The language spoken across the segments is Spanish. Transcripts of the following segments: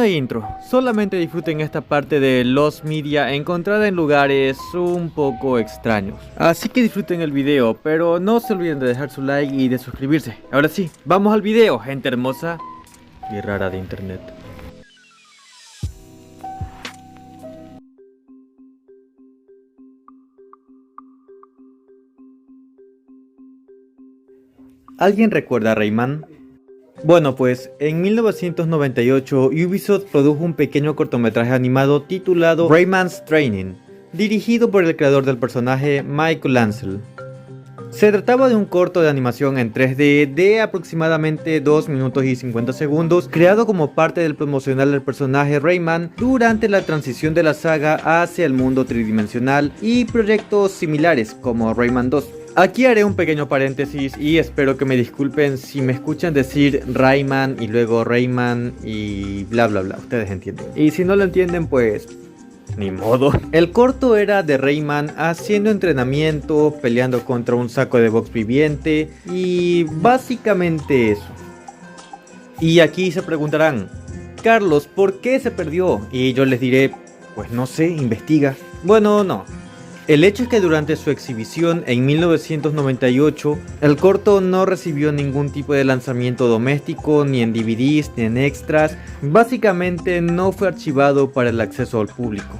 no hay intro, solamente disfruten esta parte de Lost Media encontrada en lugares un poco extraños. Así que disfruten el video, pero no se olviden de dejar su like y de suscribirse. Ahora sí, vamos al video, gente hermosa y rara de internet. ¿Alguien recuerda a Rayman? Bueno, pues en 1998 Ubisoft produjo un pequeño cortometraje animado titulado Rayman's Training, dirigido por el creador del personaje Michael Ansel. Se trataba de un corto de animación en 3D de aproximadamente 2 minutos y 50 segundos, creado como parte del promocional del personaje Rayman durante la transición de la saga hacia el mundo tridimensional y proyectos similares como Rayman 2. Aquí haré un pequeño paréntesis y espero que me disculpen si me escuchan decir Rayman y luego Rayman y bla bla bla, ustedes entienden. Y si no lo entienden, pues ni modo. El corto era de Rayman haciendo entrenamiento, peleando contra un saco de box viviente y básicamente eso. Y aquí se preguntarán, Carlos, ¿por qué se perdió? Y yo les diré, pues no sé, investiga. Bueno, no. El hecho es que durante su exhibición en 1998, el corto no recibió ningún tipo de lanzamiento doméstico, ni en DVDs, ni en extras. Básicamente no fue archivado para el acceso al público.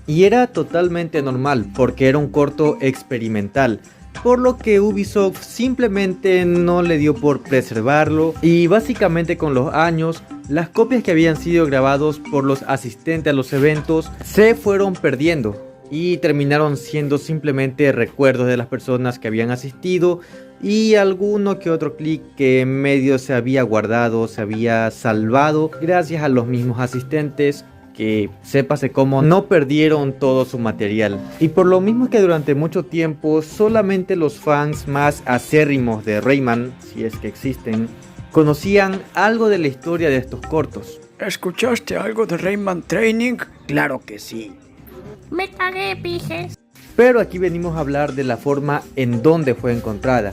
Y era totalmente normal, porque era un corto experimental, por lo que Ubisoft simplemente no le dio por preservarlo, y básicamente con los años, las copias que habían sido grabados por los asistentes a los eventos se fueron perdiendo. Y terminaron siendo simplemente recuerdos de las personas que habían asistido y alguno que otro clic que en medio se había guardado, se había salvado gracias a los mismos asistentes que, sépase cómo, no perdieron todo su material. Y por lo mismo que durante mucho tiempo solamente los fans más acérrimos de Rayman, si es que existen, conocían algo de la historia de estos cortos. ¿Escuchaste algo de Rayman Training? Claro que sí. Me cagué, pijes. Pero aquí venimos a hablar de la forma en donde fue encontrada.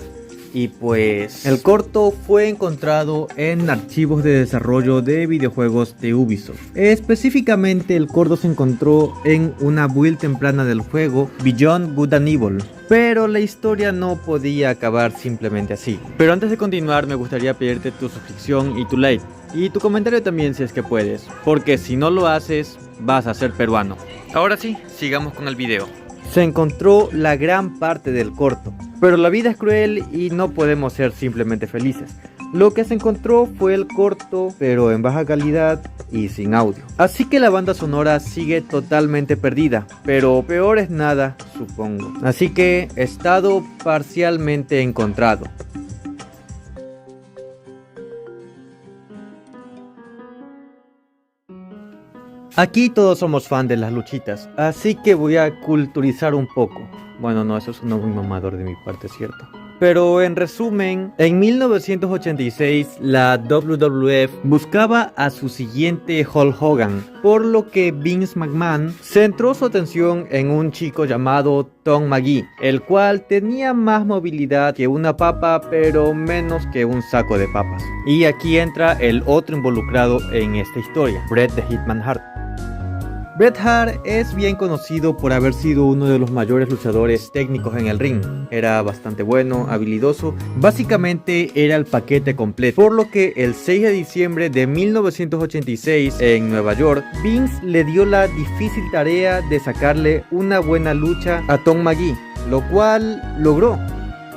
Y pues el corto fue encontrado en archivos de desarrollo de videojuegos de Ubisoft. Específicamente el corto se encontró en una build temprana del juego Beyond Good and Evil. Pero la historia no podía acabar simplemente así. Pero antes de continuar me gustaría pedirte tu suscripción y tu like. Y tu comentario también si es que puedes. Porque si no lo haces vas a ser peruano. Ahora sí, sigamos con el video. Se encontró la gran parte del corto, pero la vida es cruel y no podemos ser simplemente felices. Lo que se encontró fue el corto, pero en baja calidad y sin audio. Así que la banda sonora sigue totalmente perdida, pero peor es nada, supongo. Así que estado parcialmente encontrado. Aquí todos somos fan de las luchitas, así que voy a culturizar un poco. Bueno, no, eso es un muy mamador de mi parte, ¿cierto? Pero en resumen, en 1986 la WWF buscaba a su siguiente Hulk Hogan, por lo que Vince McMahon centró su atención en un chico llamado Tom Magee, el cual tenía más movilidad que una papa, pero menos que un saco de papas. Y aquí entra el otro involucrado en esta historia, Bret the Hitman Hart. Bret Hart es bien conocido por haber sido uno de los mayores luchadores técnicos en el ring. Era bastante bueno, habilidoso, básicamente era el paquete completo. Por lo que el 6 de diciembre de 1986 en Nueva York, Vince le dio la difícil tarea de sacarle una buena lucha a Tom Magee, lo cual logró.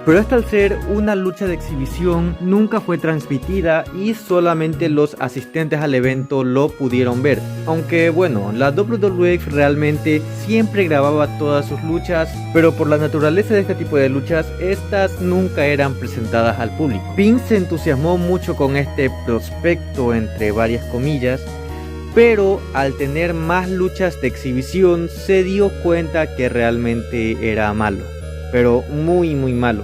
Pero esta, al ser una lucha de exhibición, nunca fue transmitida y solamente los asistentes al evento lo pudieron ver. Aunque bueno, la WWF realmente siempre grababa todas sus luchas, pero por la naturaleza de este tipo de luchas, estas nunca eran presentadas al público. Vince se entusiasmó mucho con este prospecto, entre varias comillas, pero al tener más luchas de exhibición se dio cuenta que realmente era malo, pero muy malo.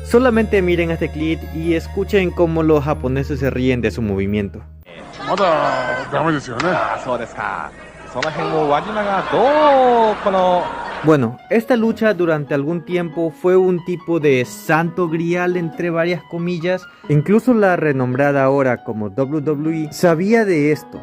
Solamente miren este clip y escuchen cómo los japoneses se ríen de su movimiento. Bueno, esta lucha durante algún tiempo fue un tipo de santo grial entre varias comillas. Incluso la renombrada ahora como WWE sabía de esto.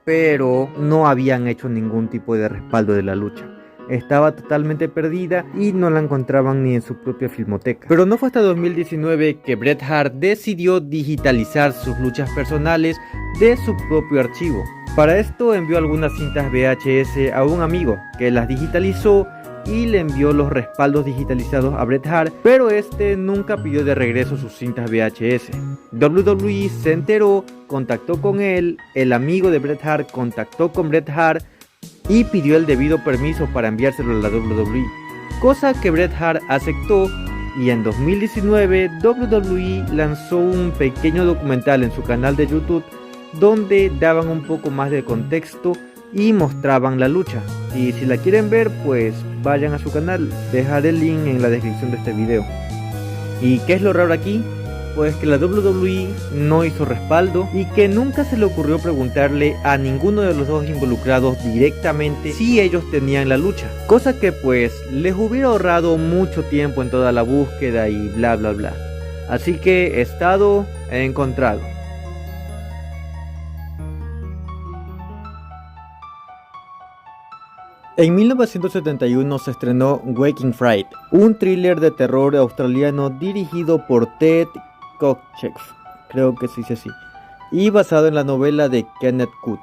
pero no habían hecho ningún tipo de respaldo de la lucha. Estaba totalmente perdida y no la encontraban ni en su propia filmoteca. Pero no fue hasta 2019 que Bret Hart decidió digitalizar sus luchas personales de su propio archivo. Para esto envió algunas cintas VHS a un amigo que las digitalizó y le envió los respaldos digitalizados a Bret Hart, pero este nunca pidió de regreso sus cintas VHS. WWE se enteró, contactó con él, el amigo de Bret Hart contactó con Bret Hart y pidió el debido permiso para enviárselo a la WWE, cosa que Bret Hart aceptó, y en 2019 WWE lanzó un pequeño documental en su canal de YouTube donde daban un poco más de contexto y mostraban la lucha. Y si la quieren ver, pues vayan a su canal, dejaré el link en la descripción de este video. ¿Y qué es lo raro aquí? Pues que la WWE no hizo respaldo y que nunca se le ocurrió preguntarle a ninguno de los dos involucrados directamente si ellos tenían la lucha, cosa que pues les hubiera ahorrado mucho tiempo en toda la búsqueda y bla bla bla. Así que estado encontrado. En 1971 se estrenó Waking Fright, un thriller de terror australiano dirigido por Ted Kotcheff, creo que se dice así, y basado en la novela de Kenneth Wood.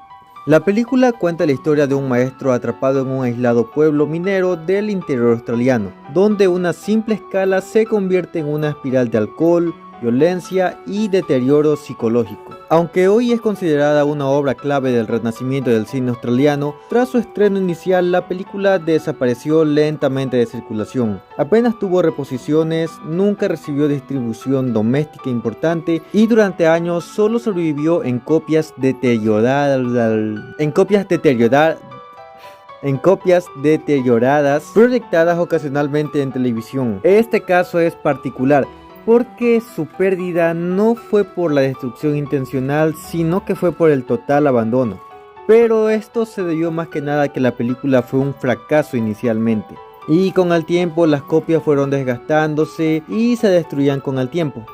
La película cuenta la historia de un maestro atrapado en un aislado pueblo minero del interior australiano, donde una simple escala se convierte en una espiral de alcohol, violencia y deterioro psicológico. Aunque hoy es considerada una obra clave del renacimiento del cine australiano, tras su estreno inicial la película desapareció lentamente de circulación. Apenas tuvo reposiciones, nunca recibió distribución doméstica importante y durante años solo sobrevivió en copias deterioradas proyectadas ocasionalmente en televisión. Este caso es particular porque su pérdida no fue por la destrucción intencional, sino que fue por el total abandono. Pero esto se debió más que nada a que la película fue un fracaso inicialmente, y con el tiempo las copias fueron desgastándose y se destruían con el tiempo.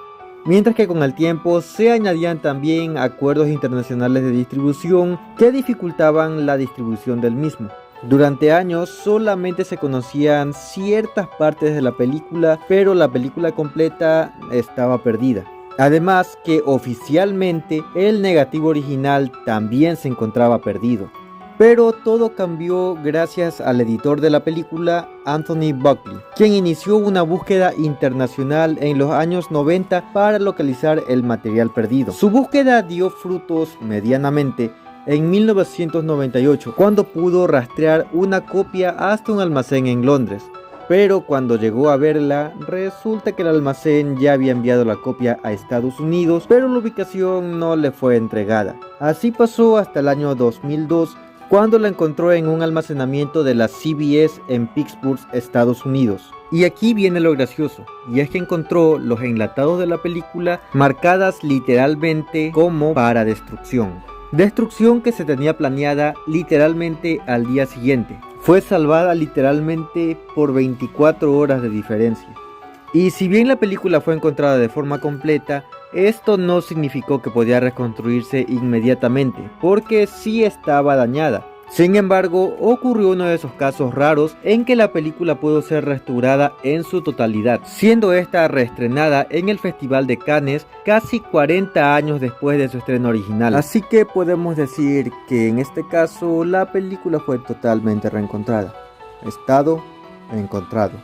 Mientras que con el tiempo se añadían también acuerdos internacionales de distribución que dificultaban la distribución del mismo. Durante años solamente se conocían ciertas partes de la película, pero la película completa estaba perdida. Además que oficialmente el negativo original también se encontraba perdido. Pero todo cambió gracias al editor de la película, Anthony Buckley, quien inició una búsqueda internacional en los años 90 para localizar el material perdido. Su búsqueda dio frutos medianamente en 1998, cuando pudo rastrear una copia hasta un almacén en Londres. Pero cuando llegó a verla, resulta que el almacén ya había enviado la copia a Estados Unidos, pero la ubicación no le fue entregada. Así pasó hasta el año 2002, cuando la encontró en un almacenamiento de la CBS en Pittsburgh, Estados Unidos. Y aquí viene lo gracioso, y es que encontró los enlatados de la película marcadas literalmente como para destrucción. Destrucción que se tenía planeada literalmente al día siguiente. Fue salvada literalmente por 24 horas de diferencia. Y si bien la película fue encontrada de forma completa, esto no significó que podía reconstruirse inmediatamente, porque sí estaba dañada. Sin embargo, ocurrió uno de esos casos raros en que la película pudo ser restaurada en su totalidad, siendo esta reestrenada en el Festival de Cannes casi 40 años después de su estreno original. Así que podemos decir que en este caso la película fue totalmente reencontrada. Estado encontrado.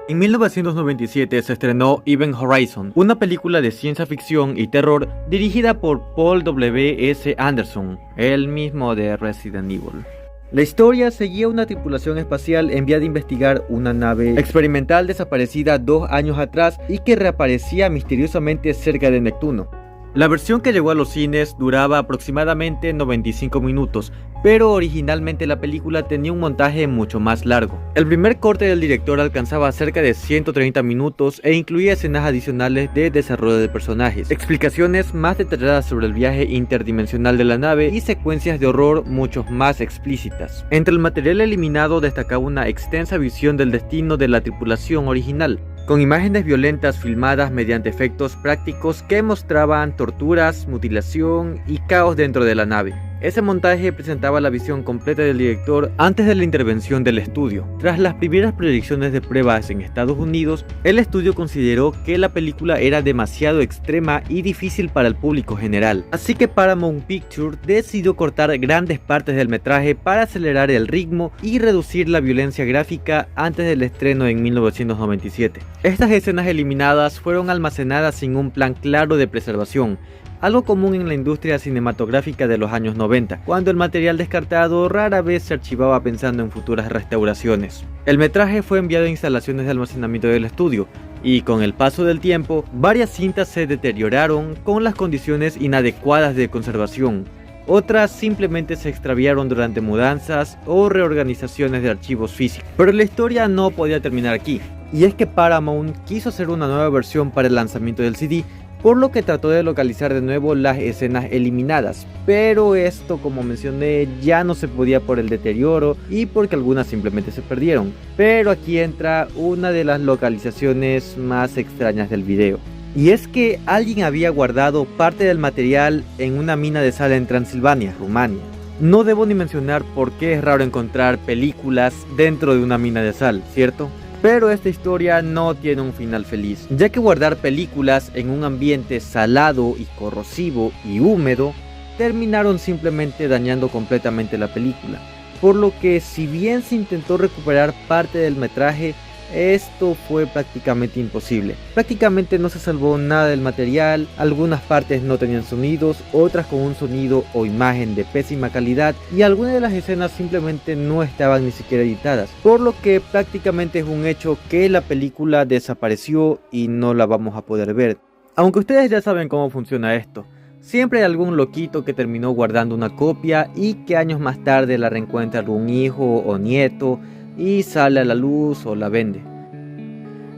En 1997 se estrenó Event Horizon, una película de ciencia ficción y terror dirigida por Paul W.S. Anderson, el mismo de Resident Evil. La historia seguía una tripulación espacial enviada a investigar una nave experimental desaparecida 2 años atrás y que reaparecía misteriosamente cerca de Neptuno. La versión que llegó a los cines duraba aproximadamente 95 minutos, pero originalmente la película tenía un montaje mucho más largo. El primer corte del director alcanzaba cerca de 130 minutos e incluía escenas adicionales de desarrollo de personajes, explicaciones más detalladas sobre el viaje interdimensional de la nave y secuencias de horror mucho más explícitas. Entre el material eliminado destacaba una extensa visión del destino de la tripulación original, con imágenes violentas filmadas mediante efectos prácticos que mostraban torturas, mutilación y caos dentro de la nave. Ese montaje presentaba la visión completa del director antes de la intervención del estudio. Tras las primeras proyecciones de pruebas en Estados Unidos, el estudio consideró que la película era demasiado extrema y difícil para el público general, así que Paramount Pictures decidió cortar grandes partes del metraje para acelerar el ritmo y reducir la violencia gráfica antes del estreno en 1997. Estas escenas eliminadas fueron almacenadas sin un plan claro de preservación, algo común en la industria cinematográfica de los años 90, cuando el material descartado rara vez se archivaba pensando en futuras restauraciones. El metraje fue enviado a instalaciones de almacenamiento del estudio, y con el paso del tiempo, varias cintas se deterioraron con las condiciones inadecuadas de conservación. Otras simplemente se extraviaron durante mudanzas o reorganizaciones de archivos físicos. Pero la historia no podía terminar aquí, y es que Paramount quiso hacer una nueva versión para el lanzamiento del CD, por lo que trató de localizar de nuevo las escenas eliminadas, pero esto, como mencioné, ya no se podía por el deterioro y porque algunas simplemente se perdieron. Pero aquí entra una de las localizaciones más extrañas del video, y es que alguien había guardado parte del material en una mina de sal en Transilvania, Rumania. No debo ni mencionar por qué es raro encontrar películas dentro de una mina de sal, ¿cierto? Pero esta historia no tiene un final feliz, ya que guardar películas en un ambiente salado y corrosivo y húmedo terminaron simplemente dañando completamente la película, por lo que si bien se intentó recuperar parte del metraje, esto fue prácticamente imposible. Prácticamente no se salvó nada del material, algunas partes no tenían sonidos, otras con un sonido o imagen de pésima calidad, y algunas de las escenas simplemente no estaban ni siquiera editadas, por lo que prácticamente es un hecho que la película desapareció y no la vamos a poder ver. Aunque ustedes ya saben cómo funciona esto, siempre hay algún loquito que terminó guardando una copia y que años más tarde la reencuentra algún hijo o nieto y sale a la luz o la vende.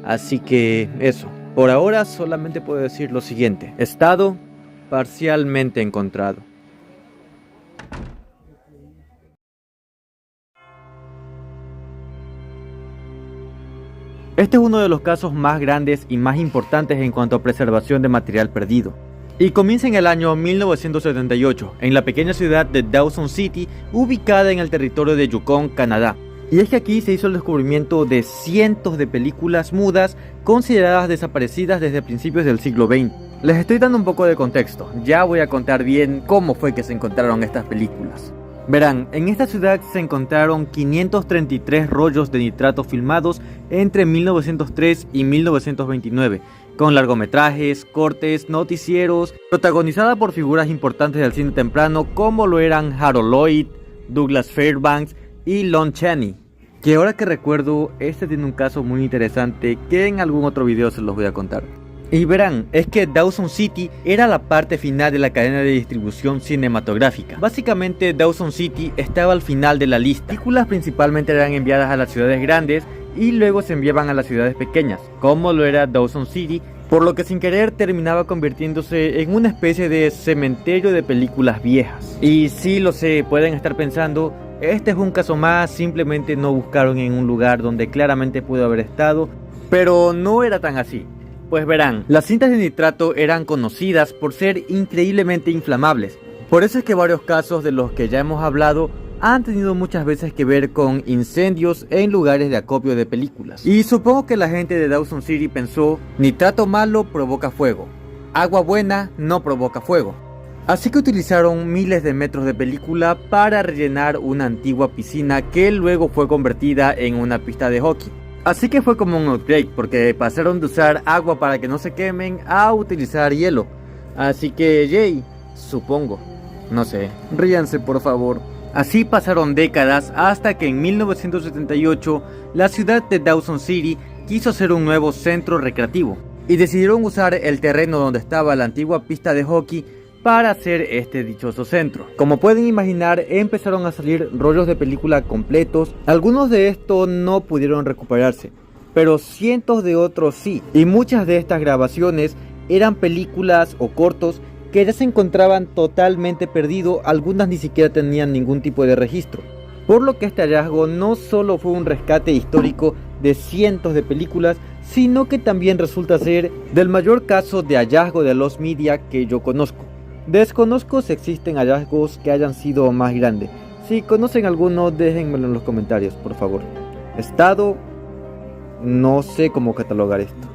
Así que eso, por ahora solamente puedo decir lo siguiente: estado parcialmente encontrado. Este es uno de los casos más grandes y más importantes en cuanto a preservación de material perdido, y comienza en el año 1978 en la pequeña ciudad de Dawson City, ubicada en el territorio de Yukon, Canadá. Y es que aquí se hizo el descubrimiento de cientos de películas mudas consideradas desaparecidas desde principios del siglo XX. Les estoy dando un poco de contexto, ya voy a contar bien cómo fue que se encontraron estas películas. Verán, en esta ciudad se encontraron 533 rollos de nitrato filmados entre 1903 y 1929, con largometrajes, cortes, noticieros, protagonizada por figuras importantes del cine temprano como lo eran Harold Lloyd, Douglas Fairbanks y Lon Chaney. Que ahora que recuerdo, este tiene un caso muy interesante que en algún otro video se los voy a contar. Y verán, es que Dawson City era la parte final de la cadena de distribución cinematográfica. Básicamente Dawson City estaba al final de la lista. Las películas principalmente eran enviadas a las ciudades grandes y luego se enviaban a las ciudades pequeñas, como lo era Dawson City, por lo que sin querer terminaba convirtiéndose en una especie de cementerio de películas viejas. Y sí lo sé, pueden estar pensando, este es un caso más, simplemente no buscaron en un lugar donde claramente pudo haber estado, pero no era tan así. Pues verán, las cintas de nitrato eran conocidas por ser increíblemente inflamables. Por eso es que varios casos de los que ya hemos hablado han tenido muchas veces que ver con incendios en lugares de acopio de películas. Y supongo que la gente de Dawson City pensó, nitrato malo provoca fuego, agua buena no provoca fuego. Así que utilizaron miles de metros de película para rellenar una antigua piscina que luego fue convertida en una pista de hockey. Así que fue como un upgrade, porque pasaron de usar agua para que no se quemen a utilizar hielo. Así que yay, supongo. No sé, ríanse por favor. Así pasaron décadas hasta que en 1978 la ciudad de Dawson City quiso hacer un nuevo centro recreativo y decidieron usar el terreno donde estaba la antigua pista de hockey para hacer este dichoso centro. Como pueden imaginar, empezaron a salir rollos de película completos. Algunos de estos no pudieron recuperarse, pero cientos de otros sí. Y muchas de estas grabaciones eran películas o cortos que ya se encontraban totalmente perdidos, algunas ni siquiera tenían ningún tipo de registro. Por lo que este hallazgo no solo fue un rescate histórico de cientos de películas, sino que también resulta ser del mayor caso de hallazgo de los media que yo conozco. Desconozco si existen hallazgos que hayan sido más grandes. Si conocen alguno, déjenmelo en los comentarios, por favor. Estado, no sé cómo catalogar esto.